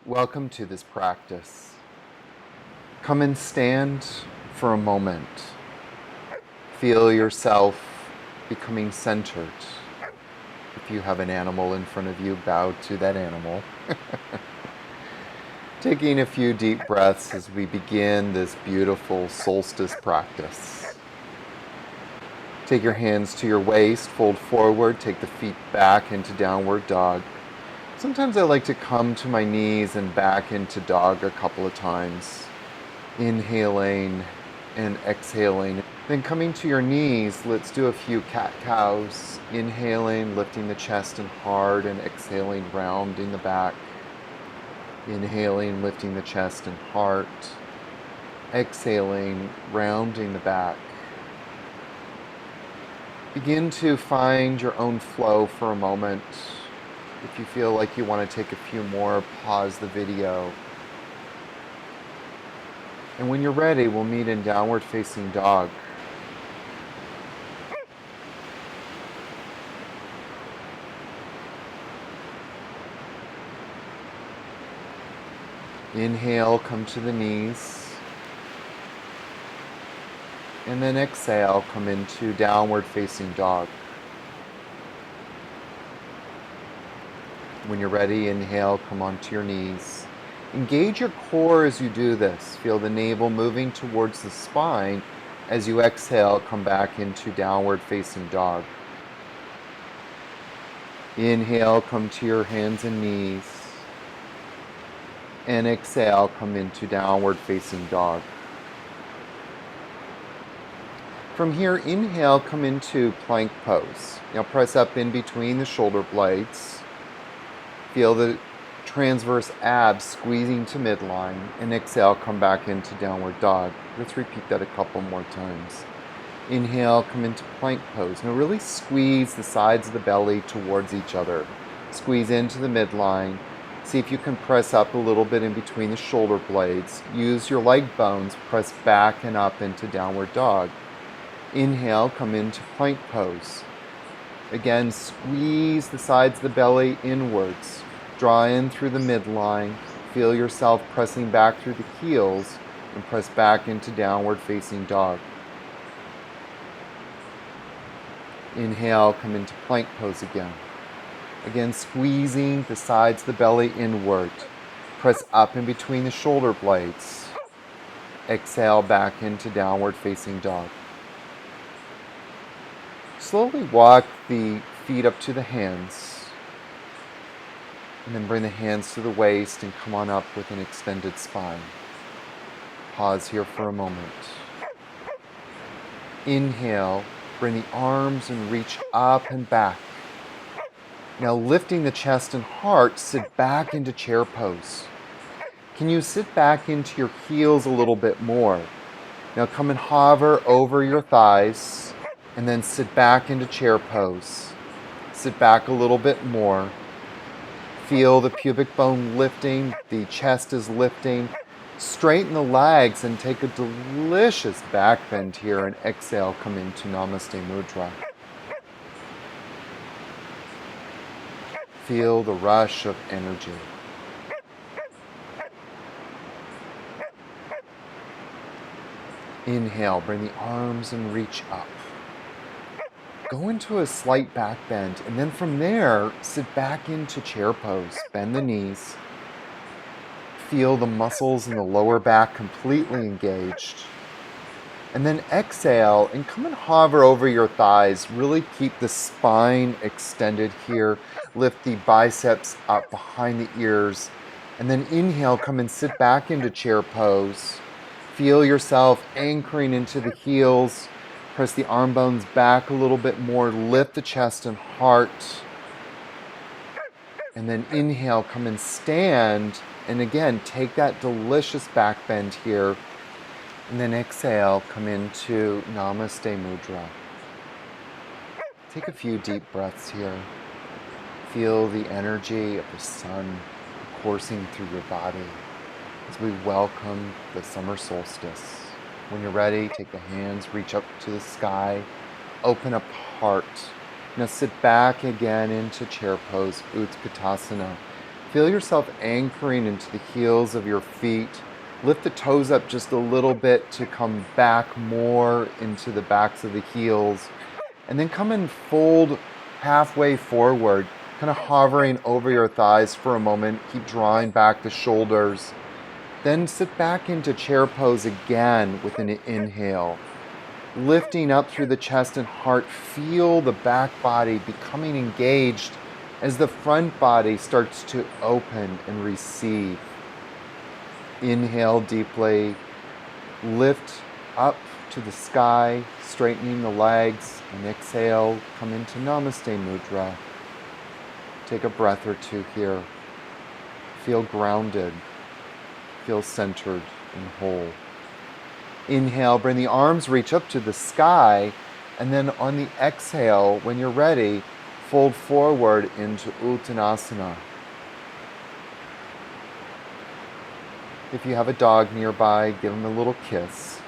Welcome to this practice. Come and stand for a moment. Feel yourself becoming centered. If you have an animal in front of you, bow to that animal. Taking a few deep breaths as we begin this beautiful solstice practice. Take your hands to your waist, fold forward, take the feet back into downward dog. Sometimes I like to come to my knees and back into dog a couple of times. Inhaling and exhaling. Then coming to your knees, let's do a few cat-cows. Inhaling, lifting the chest and heart, and exhaling, rounding the back. Inhaling, lifting the chest and heart. Exhaling, rounding the back. Begin to find your own flow for a moment. If you feel like you want to take a few more, pause the video. And when you're ready, we'll meet in downward facing dog. Inhale, come to the knees. And then exhale, come into downward facing dog. When you're ready, inhale, come onto your knees. Engage your core as you do this. Feel the navel moving towards the spine. As you exhale, come back into downward facing dog. Inhale, come to your hands and knees. And exhale, come into downward facing dog. From here, inhale, come into plank pose. Now press up in between the shoulder blades. Feel the transverse abs squeezing to midline, and exhale, come back into downward dog. Let's repeat that a couple more times. Inhale, come into plank pose. Now really squeeze the sides of the belly towards each other. Squeeze into the midline. See if you can press up a little bit in between the shoulder blades. Use your leg bones, press back and up into downward dog. Inhale, come into plank pose. Again, squeeze the sides of the belly inwards. Draw in through the midline. Feel yourself pressing back through the heels and press back into downward facing dog. Inhale, come into plank pose again. Again, squeezing the sides of the belly inward. Press up in between the shoulder blades. Exhale, back into downward facing dog. Slowly walk the feet up to the hands. And then bring the hands to the waist and come on up with an extended spine. Pause here for a moment. Inhale, bring the arms and reach up and back. Now lifting the chest and heart, sit back into chair pose. Can you sit back into your heels a little bit more? Now come and hover over your thighs and then sit back into chair pose. Sit back a little bit more. Feel the pubic bone lifting, the chest is lifting. Straighten the legs and take a delicious back bend here and exhale, come into Namaste Mudra. Feel the rush of energy. Inhale, bring the arms and reach up. Go into a slight back bend, and then from there, sit back into chair pose. Bend the knees. Feel the muscles in the lower back completely engaged. And then exhale and come and hover over your thighs. Really keep the spine extended here. Lift the biceps up behind the ears. And then inhale, come and sit back into chair pose. Feel yourself anchoring into the heels. Press the arm bones back a little bit more. Lift the chest and heart. And then inhale, come and stand. And again, take that delicious back bend here. And then exhale, come into Namaste Mudra. Take a few deep breaths here. Feel the energy of the sun coursing through your body as we welcome the summer solstice. When you're ready, take the hands, reach up to the sky, open up heart. Now sit back again into chair pose, Utkatasana. Feel yourself anchoring into the heels of your feet. Lift the toes up just a little bit to come back more into the backs of the heels. And then come and fold halfway forward, kind of hovering over your thighs for a moment. Keep drawing back the shoulders. Then sit back into chair pose again with an inhale. Lifting up through the chest and heart, feel the back body becoming engaged as the front body starts to open and receive. Inhale deeply, lift up to the sky, straightening the legs, and exhale, come into Namaste Mudra. Take a breath or two here. Feel grounded, feel centered and whole. Inhale, bring the arms, reach up to the sky, and then on the exhale, when you're ready, fold forward into Uttanasana. If you have a dog nearby, give him a little kiss.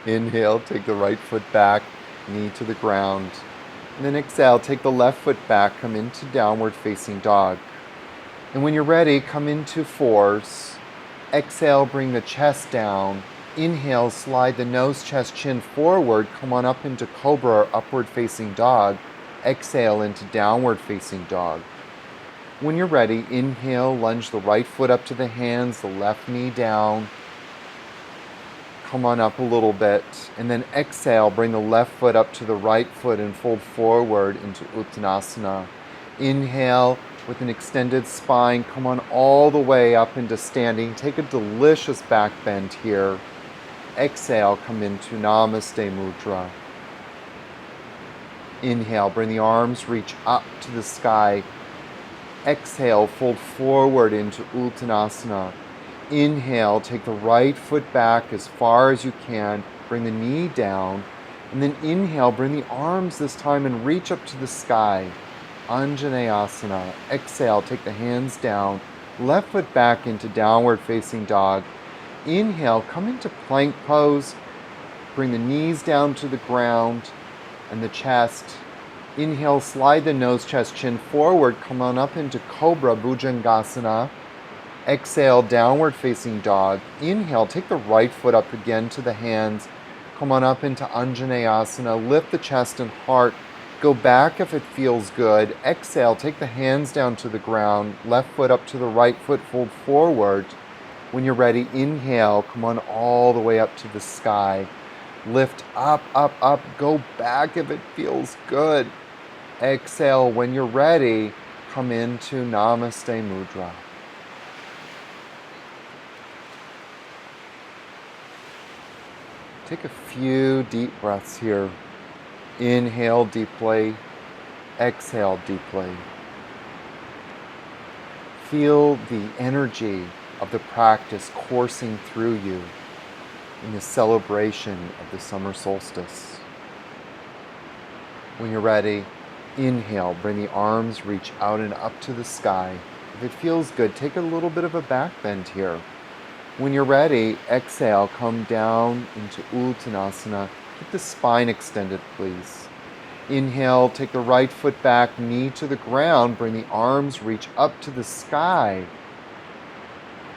Inhale, take the right foot back, knee to the ground. And then exhale, take the left foot back, come into downward facing dog. And when you're ready, come into fours. Exhale, bring the chest down. Inhale, slide the nose, chest, chin forward. Come on up into cobra or upward facing dog. Exhale into downward facing dog. When you're ready, inhale, lunge the right foot up to the hands, the left knee down. Come on up a little bit. And then exhale, bring the left foot up to the right foot and fold forward into Uttanasana. Inhale with an extended spine. Come on all the way up into standing. Take a delicious back bend here. Exhale, come into Namaste Mudra. Inhale, bring the arms, reach up to the sky. Exhale, fold forward into Uttanasana. Inhale, take the right foot back as far as you can. Bring the knee down. And then inhale, bring the arms this time and reach up to the sky. Anjaneyasana. Exhale, take the hands down. Left foot back into downward facing dog. Inhale, come into plank pose. Bring the knees down to the ground and the chest. Inhale, slide the nose, chest, chin forward. Come on up into Cobra, Bhujangasana. Exhale, downward facing dog. Inhale, take the right foot up again to the hands. Come on up into Anjaneyasana. Lift the chest and heart. Go back if it feels good. Exhale, take the hands down to the ground. Left foot up to the right foot, fold forward. When you're ready, inhale, come on all the way up to the sky. Lift up, up, up. Go back if it feels good. Exhale, when you're ready, come into Namaste Mudra. Take a few deep breaths here. Inhale deeply, exhale deeply. Feel the energy of the practice coursing through you in the celebration of the summer solstice. When you're ready, inhale, bring the arms, reach out and up to the sky. If it feels good, take a little bit of a back bend here. When you're ready, exhale, come down into Uttanasana. Keep the spine extended, please. Inhale, take the right foot back, knee to the ground. Bring the arms, reach up to the sky.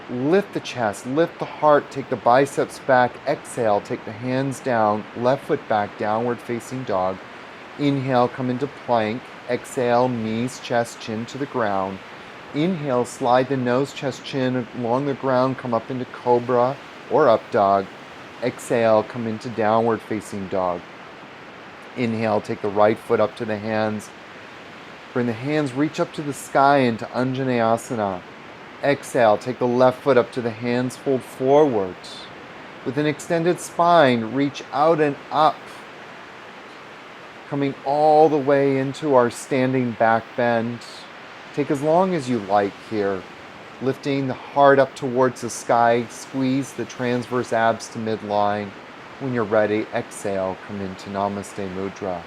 Lift the chest, lift the heart, take the biceps back. Exhale, take the hands down, left foot back, downward facing dog. Inhale, come into plank. Exhale, knees, chest, chin to the ground. Inhale, slide the nose, chest, chin along the ground, come up into cobra or up dog. Exhale, come into downward facing dog. Inhale, take the right foot up to the hands. Bring the hands, reach up to the sky into Anjaneyasana. Exhale, take the left foot up to the hands, fold forward. With an extended spine, reach out and up. Coming all the way into our standing back bend. Take as long as you like here. Lifting the heart up towards the sky, squeeze the transverse abs to midline. When you're ready, exhale, come into Namaste Mudra.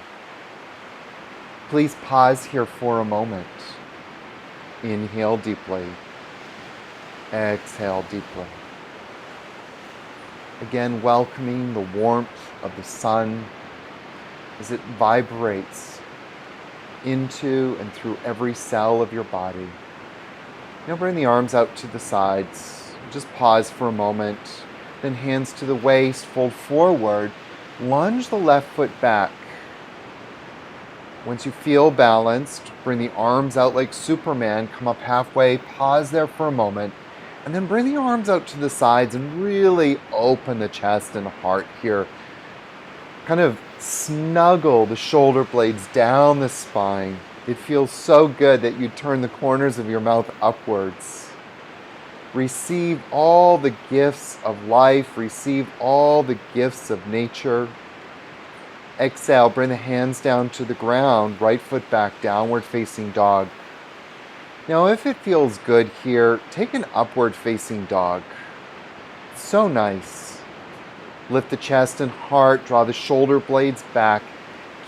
Please pause here for a moment. Inhale deeply. Exhale deeply. Again, welcoming the warmth of the sun as it vibrates into and through every cell of your body. Now bring the arms out to the sides. Just pause for a moment. Then hands to the waist, fold forward. Lunge the left foot back. Once you feel balanced, bring the arms out like Superman. Come up halfway, pause there for a moment. And then bring the arms out to the sides and really open the chest and heart here. Kind of snuggle the shoulder blades down the spine. It feels so good that you turn the corners of your mouth upwards. Receive all the gifts of life. Receive all the gifts of nature. Exhale, bring the hands down to the ground. Right foot back, downward facing dog. Now, if it feels good here, take an upward facing dog. So nice. Lift the chest and heart. Draw the shoulder blades back.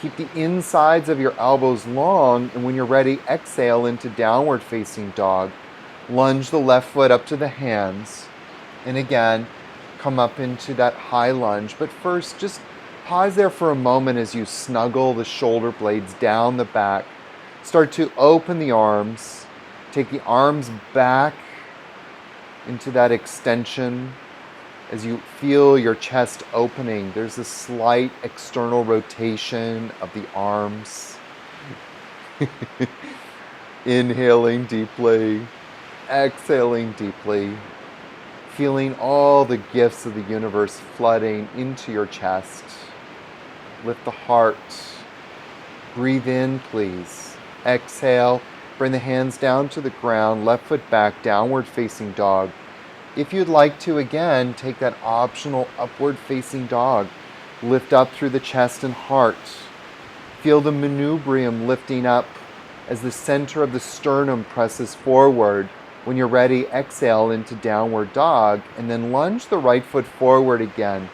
Keep the insides of your elbows long, and when you're ready, exhale into downward facing dog. Lunge the left foot up to the hands, and again, come up into that high lunge. But first, just pause there for a moment as you snuggle the shoulder blades down the back. Start to open the arms. Take the arms back into that extension. As you feel your chest opening, there's a slight external rotation of the arms. Inhaling deeply, exhaling deeply, feeling all the gifts of the universe flooding into your chest. Lift the heart. Breathe in, please. Exhale. Bring the hands down to the ground, left foot back, downward facing dog. If you'd like to, again, take that optional upward facing dog. Lift up through the chest and heart. Feel the manubrium lifting up as the center of the sternum presses forward. When you're ready, exhale into downward dog, and then lunge the right foot forward again.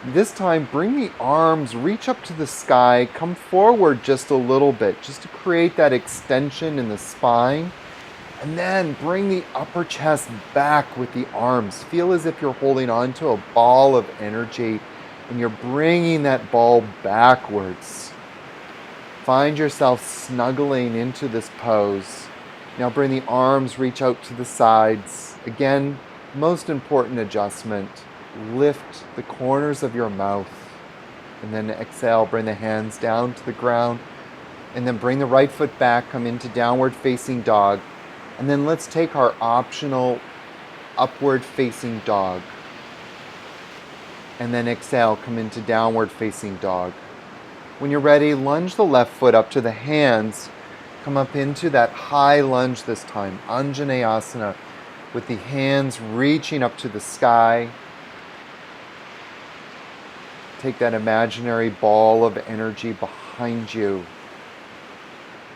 This time, bring the arms, reach up to the sky, come forward just a little bit, just to create that extension in the spine. And then bring the upper chest back with the arms. Feel as if you're holding onto a ball of energy and you're bringing that ball backwards. Find yourself snuggling into this pose. Now bring the arms, reach out to the sides. Again, most important adjustment. Lift the corners of your mouth. And then exhale, bring the hands down to the ground. And then bring the right foot back, come into downward facing dog. And then let's take our optional upward facing dog. And then exhale, come into downward facing dog. When you're ready, lunge the left foot up to the hands. Come up into that high lunge this time, Anjaneyasana, with the hands reaching up to the sky. Take that imaginary ball of energy behind you.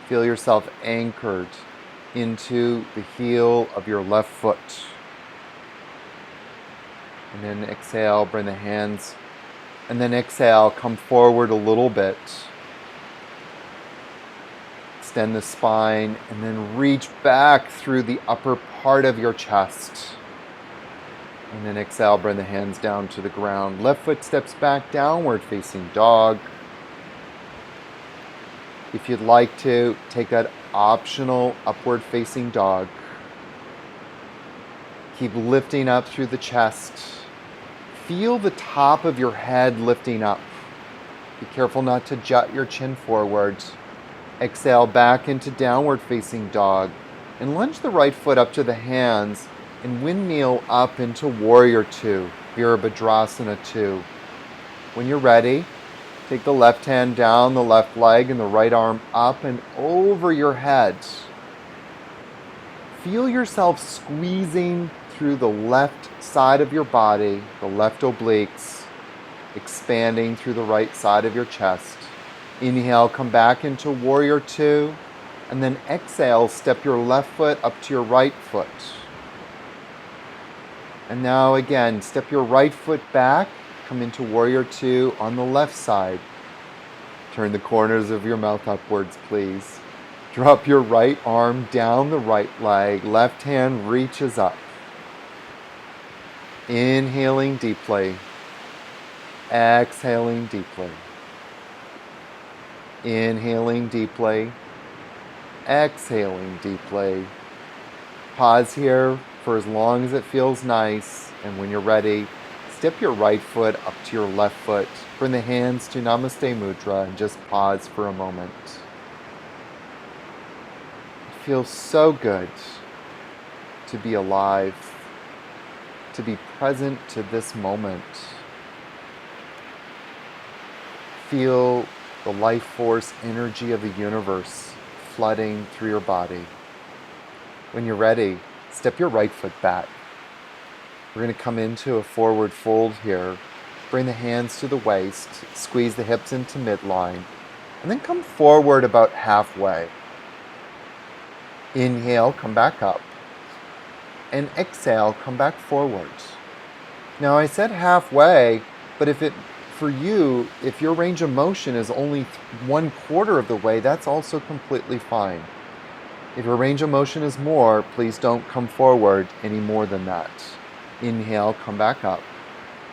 Feel yourself anchored into the heel of your left foot. And then exhale, bring the hands. And then exhale, come forward a little bit. Extend the spine and then reach back through the upper part of your chest. And then exhale, bring the hands down to the ground. Left foot steps back, downward facing dog. If you'd like to, take that optional upward facing dog. Keep lifting up through the chest. Feel the top of your head lifting up. Be careful not to jut your chin forward. Exhale back into downward facing dog. And lunge the right foot up to the hands and windmill up into warrior two, Virabhadrasana 2. When you're ready, take the left hand down the left leg and the right arm up and over your head. Feel yourself squeezing through the left side of your body, the left obliques, expanding through the right side of your chest. Inhale, come back into warrior two, and then exhale, step your left foot up to your right foot. And now again, step your right foot back, come into warrior two on the left side. Turn the corners of your mouth upwards, please. Drop your right arm down the right leg. Left hand reaches up. Inhaling deeply. Exhaling deeply. Inhaling deeply. Exhaling deeply. Pause here for as long as it feels nice, and when you're ready, step your right foot up to your left foot. Bring the hands to Namaste Mudra and just pause for a moment. It feels so good to be alive, to be present to this moment. Feel the life force energy of the universe flooding through your body. When you're ready, step your right foot back. We're going to come into a forward fold here. Bring the hands to the waist, squeeze the hips into midline, and then come forward about halfway. Inhale, come back up. And exhale, come back forward. Now I said halfway, but for you, if your range of motion is only 1/4 of the way, that's also completely fine. If your range of motion is more, please don't come forward any more than that. Inhale, come back up.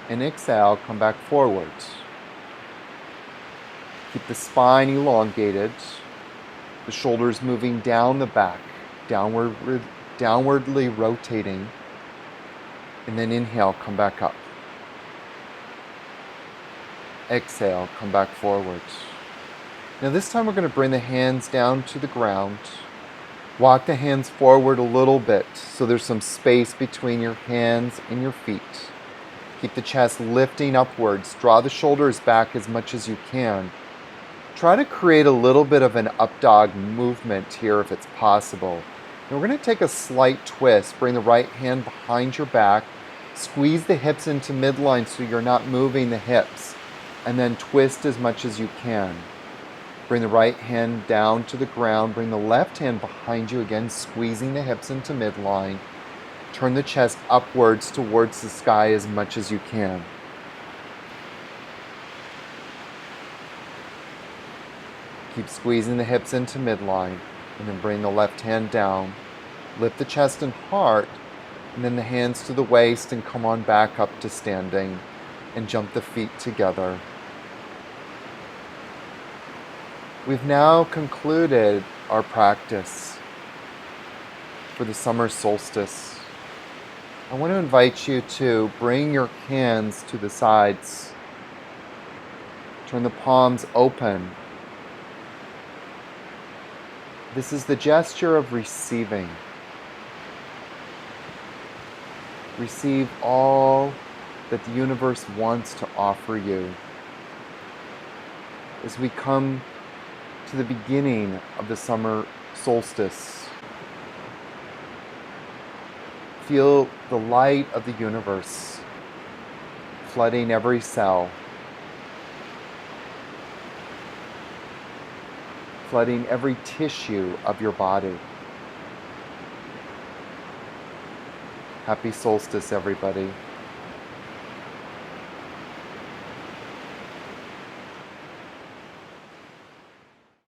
And exhale, come back forward. Keep the spine elongated, the shoulders moving down the back, downwardly rotating. And then inhale, come back up. Exhale, come back forward. Now this time we're going to bring the hands down to the ground. Walk the hands forward a little bit so there's some space between your hands and your feet. Keep the chest lifting upwards. Draw the shoulders back as much as you can. Try to create a little bit of an up dog movement here if it's possible. And we're going to take a slight twist. Bring the right hand behind your back. Squeeze the hips into midline so you're not moving the hips. And then twist as much as you can. Bring the right hand down to the ground. Bring the left hand behind you again, squeezing the hips into midline. Turn the chest upwards towards the sky as much as you can. Keep squeezing the hips into midline, and then bring the left hand down. Lift the chest and heart, and then the hands to the waist and come on back up to standing, and jump the feet together. We've now concluded our practice for the summer solstice. I want to invite you to bring your hands to the sides. Turn the palms open. This is the gesture of receiving. Receive all that the universe wants to offer you. As we come to the beginning of the summer solstice, feel the light of the universe flooding every cell, flooding every tissue of your body. Happy solstice, everybody.